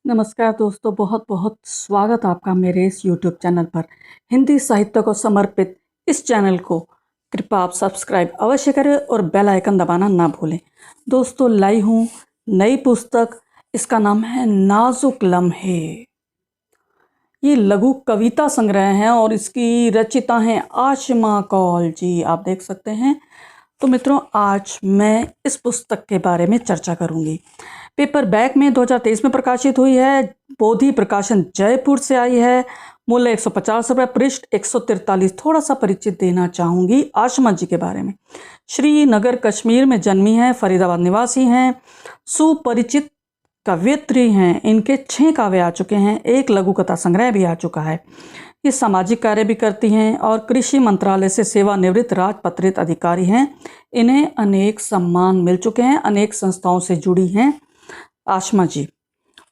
नमस्कार दोस्तों, बहुत बहुत स्वागत आपका मेरे इस YouTube चैनल पर। हिंदी साहित्य को समर्पित इस चैनल को कृपया आप सब्सक्राइब अवश्य करें और बेल आइकन दबाना ना भूलें। दोस्तों, लाई हूँ नई पुस्तक, इसका नाम है नाजुक लम्हे। ये लघु कविता संग्रह है और इसकी रचिता हैं आशिमा कौल जी, आप देख सकते हैं। तो मित्रों, आज मैं इस पुस्तक के बारे में चर्चा करूंगी। पेपर बैक में 2023 में प्रकाशित हुई है। बोधि प्रकाशन जयपुर से आई है। मूल्य 150 रुपये, पृष्ठ 143। थोड़ा सा परिचित देना चाहूँगी आशिमा जी के बारे में। श्रीनगर कश्मीर में जन्मी हैं, फरीदाबाद निवासी हैं, सुपरिचित कवयित्री हैं। इनके 6 काव्य आ चुके हैं, एक लघु कथा संग्रह भी आ चुका है। ये सामाजिक कार्य भी करती हैं और कृषि मंत्रालय से सेवानिवृत्त राजपत्रित अधिकारी हैं। इन्हें अनेक सम्मान मिल चुके हैं, अनेक संस्थाओं से जुड़ी हैं आशिमा जी।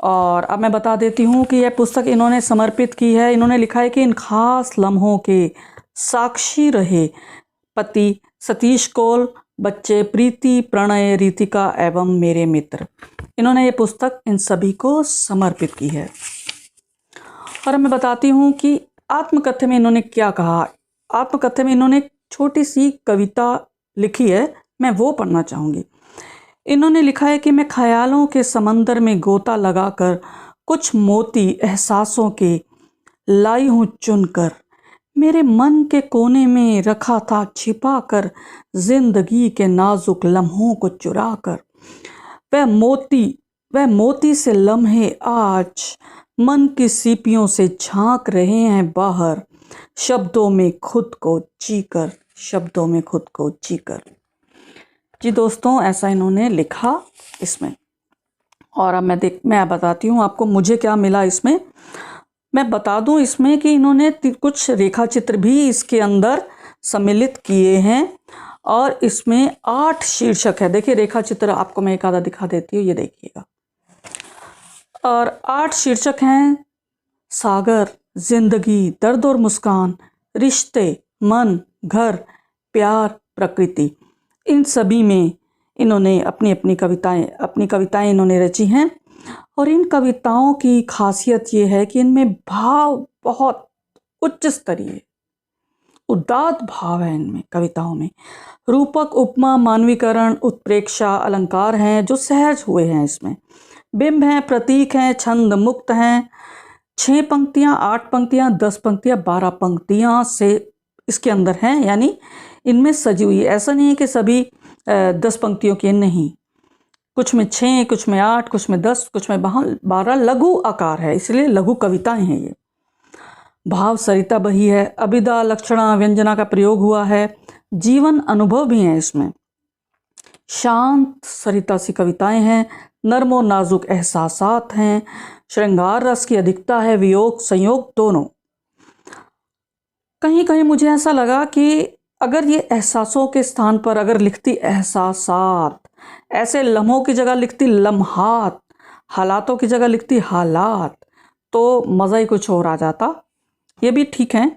और अब मैं बता देती हूँ कि यह पुस्तक इन्होंने समर्पित की है। इन्होंने लिखा है कि इन खास लम्हों के साक्षी रहे पति सतीश कौल, बच्चे प्रीति, प्रणय, रीतिका एवं मेरे मित्र। इन्होंने ये पुस्तक इन सभी को समर्पित की है। और मैं बताती हूँ कि आत्मकथ्य में इन्होंने क्या कहा। आत्मकथ्य में इन्होंने छोटी सी कविता लिखी है, मैं वो पढ़ना चाहूँगी। इन्होंने लिखा है कि मैं ख्यालों के समंदर में गोता लगाकर कुछ मोती एहसासों के लाई हूँ चुनकर, मेरे मन के कोने में रखा था छिपा कर, जिंदगी के नाजुक लम्हों को चुरा कर। वह मोती से लम्हे आज मन की सीपियों से झांक रहे हैं बाहर, शब्दों में खुद को जीकर, शब्दों में खुद को जीकर। जी दोस्तों, ऐसा इन्होंने लिखा इसमें। और अब मैं बताती हूँ आपको मुझे क्या मिला इसमें। मैं बता दूँ इसमें कि इन्होंने कुछ रेखा चित्र भी इसके अंदर सम्मिलित किए हैं और इसमें 8 शीर्षक है। देखिए, रेखा चित्र आपको मैं एक आधा दिखा देती हूँ, ये देखिएगा। और 8 शीर्षक हैं: सागर, जिंदगी, दर्द और मुस्कान, रिश्ते, मन, घर, प्यार, प्रकृति। इन सभी में इन्होंने अपनी कविताएं इन्होंने रची हैं। और इन कविताओं की खासियत ये है कि इनमें भाव बहुत उच्च स्तरीय, उदात्त भाव है इनमें कविताओं में। रूपक, उपमा, मानवीकरण, उत्प्रेक्षा, अलंकार हैं जो सहज हुए हैं इसमें। बिंब हैं, प्रतीक हैं, छंद मुक्त हैं। 6 पंक्तियाँ, 8 पंक्तियाँ, 10 पंक्तियाँ, 12 पंक्तियाँ से इसके अंदर हैं, यानी इनमें सजी हुई। ऐसा नहीं है कि सभी 10 पंक्तियों की, नहीं। कुछ में 6, कुछ में 8, कुछ में 10, कुछ में 12। लघु आकार है, इसलिए लघु कविताएं हैं ये। भाव सरिता बही है, अभिधा, लक्षणा, व्यंजना का प्रयोग हुआ है। जीवन अनुभव भी हैं इसमें। शांत सरिता सी कविताएं हैं। नर्म और नाजुक एहसासात हैं। श्रृंगार रस की अधिकता है, वियोग संयोग दोनों। कहीं कहीं मुझे ऐसा लगा कि अगर ये एहसासों के स्थान पर अगर लिखती एहसासात, ऐसे लम्हों की जगह लिखती लम्हात, हालातों की जगह लिखती हालात, तो मज़ा ही कुछ और आ जाता। ये भी ठीक है।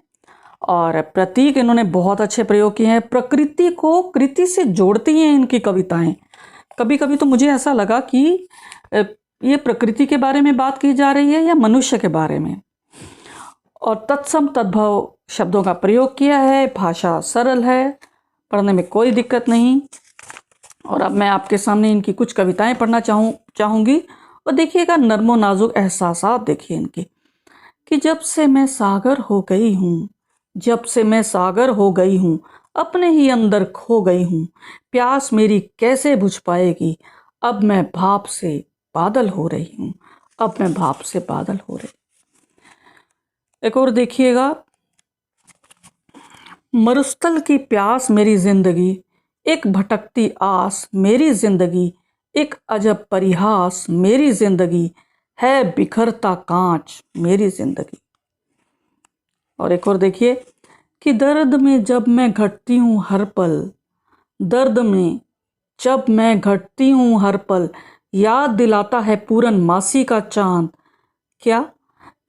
और प्रतीक इन्होंने बहुत अच्छे प्रयोग किए हैं। प्रकृति को कृति से जोड़ती हैं इनकी कविताएं। कभी कभी तो मुझे ऐसा लगा कि ये प्रकृति के बारे में बात की जा रही है या मनुष्य के बारे में। और तत्सम तद्भव शब्दों का प्रयोग किया है। भाषा सरल है, पढ़ने में कोई दिक्कत नहीं। और अब मैं आपके सामने इनकी कुछ कविताएं पढ़ना चाहूँगी। और देखिएगा, नर्मो नाजुक एहसासात देखिए इनके, कि जब से मैं सागर हो गई हूँ, जब से मैं सागर हो गई हूँ, अपने ही अंदर खो गई हूँ, प्यास मेरी कैसे बुझ पाएगी, अब मैं भाप से बादल हो रही हूँ, अब मैं भाप से बादल हो रही। एक और देखिएगा, मरुस्थल की प्यास मेरी जिंदगी, एक भटकती आस मेरी जिंदगी, एक अजब परिहास मेरी जिंदगी, है बिखरता कांच मेरी जिंदगी। और एक और देखिए, कि दर्द में जब मैं घटती हूँ हर पल, दर्द में जब मैं घटती हूँ हर पल, याद दिलाता है पूरन मासी का चांद। क्या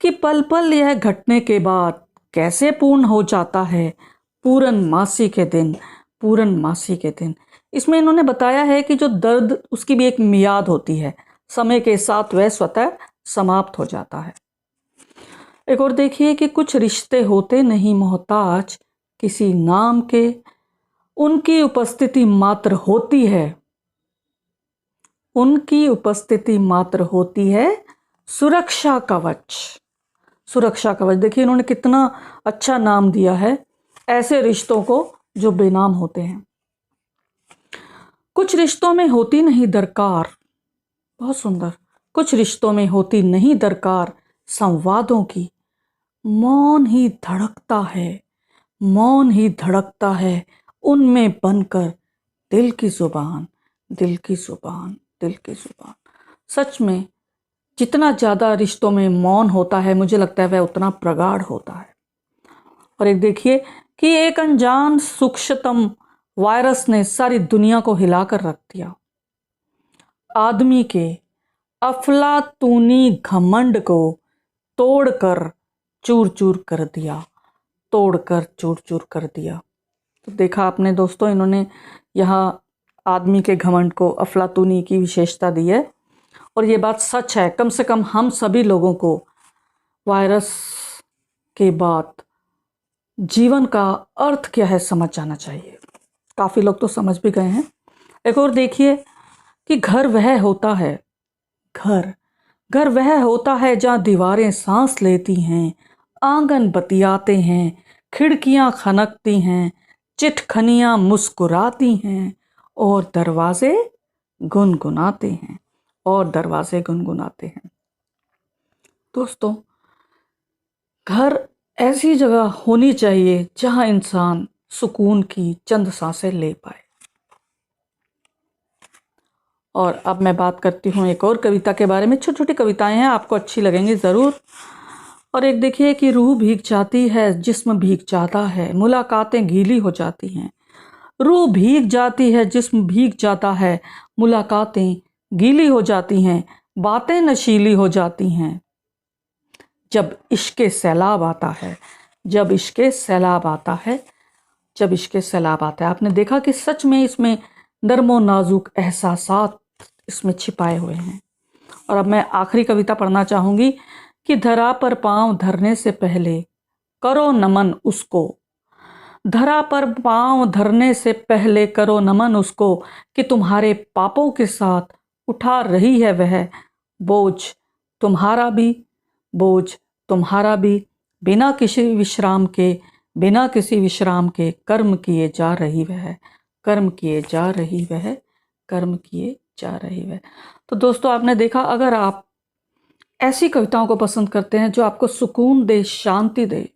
कि पल पल यह घटने के बाद कैसे पूर्ण हो जाता है पूरन मासी के दिन, पूरन मासी के दिन। इसमें इन्होंने बताया है कि जो दर्द, उसकी भी एक मियाद होती है। समय के साथ वह स्वतः समाप्त हो जाता है। एक और देखिए कि कुछ रिश्ते होते नहीं मोहताज किसी नाम के, उनकी उपस्थिति मात्र होती है, उनकी उपस्थिति मात्र होती है सुरक्षा कवच। सुरक्षा कवच, देखिए इन्होंने कितना अच्छा नाम दिया है ऐसे रिश्तों को जो बेनाम होते हैं। कुछ रिश्तों में होती नहीं दरकार, बहुत सुंदर, कुछ रिश्तों में होती नहीं दरकार संवादों की, मौन ही धड़कता है, मौन ही धड़कता है उनमें बनकर दिल की जुबान, दिल की जुबान, दिल की जुबान। सच में जितना ज़्यादा रिश्तों में मौन होता है मुझे लगता है वह उतना प्रगाढ़ होता है। और एक देखिए कि एक अनजान सूक्ष्मतम वायरस ने सारी दुनिया को हिलाकर रख दिया। आदमी के अफलातूनी घमंड को तोड़कर चूर चूर कर दिया, तोड़कर चूर चूर कर दिया। तो देखा आपने दोस्तों, इन्होंने यहाँ आदमी के घमंड को अफलातूनी की विशेषता दी है। और ये बात सच है, कम से कम हम सभी लोगों को वायरस के बाद जीवन का अर्थ क्या है समझ जाना चाहिए। काफ़ी लोग तो समझ भी गए हैं। एक और देखिए कि घर वह होता है, घर घर वह होता है जहाँ दीवारें सांस लेती हैं, आंगन बतियाते हैं, खिड़कियाँ खनकती हैं, चिटखनियाँ मुस्कुराती हैं और दरवाजे गुनगुनाते हैं, और दरवाजे गुनगुनाते हैं। दोस्तों, घर ऐसी जगह होनी चाहिए जहाँ इंसान सुकून की चंद सांसें ले पाए। और अब मैं बात करती हूँ एक और कविता के बारे में। छोटी छोटी कविताएं हैं, आपको अच्छी लगेंगी ज़रूर। और एक देखिए कि रूह भीग जाती है, जिस्म भीग जाता है, मुलाकातें गीली हो जाती हैं। रूह भीग जाती है, जिस्म भीग जाता है, मुलाकातें गीली हो जाती हैं, बातें नशीली हो जाती हैं। जब इश्क़े सैलाब आता है, जब इश्क़े सैलाब आता है, जब इश्क़े सैलाब आता है। आपने देखा कि सच में इसमें नर्मो नाजुक एहसासात इसमें छिपाए हुए हैं। और अब मैं आखिरी कविता पढ़ना चाहूँगी कि धरा पर पाँव धरने से पहले करो नमन उसको, धरा पर पाँव धरने से पहले करो नमन उसको, कि तुम्हारे पापों के साथ उठा रही है वह बोझ तुम्हारा भी, बोझ तुम्हारा भी, बिना किसी विश्राम के, बिना किसी विश्राम के कर्म किए जा रही वह, कर्म किए जा रही वह, कर्म किए जा रही वह। तो दोस्तों, आपने देखा, अगर आप ऐसी कविताओं को पसंद करते हैं जो आपको सुकून दे, शांति दे,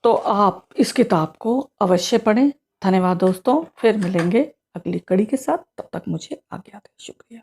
तो आप इस किताब को अवश्य पढ़ें। धन्यवाद दोस्तों, फिर मिलेंगे अगली कड़ी के साथ। तब तक मुझे आज्ञा दें। शुक्रिया।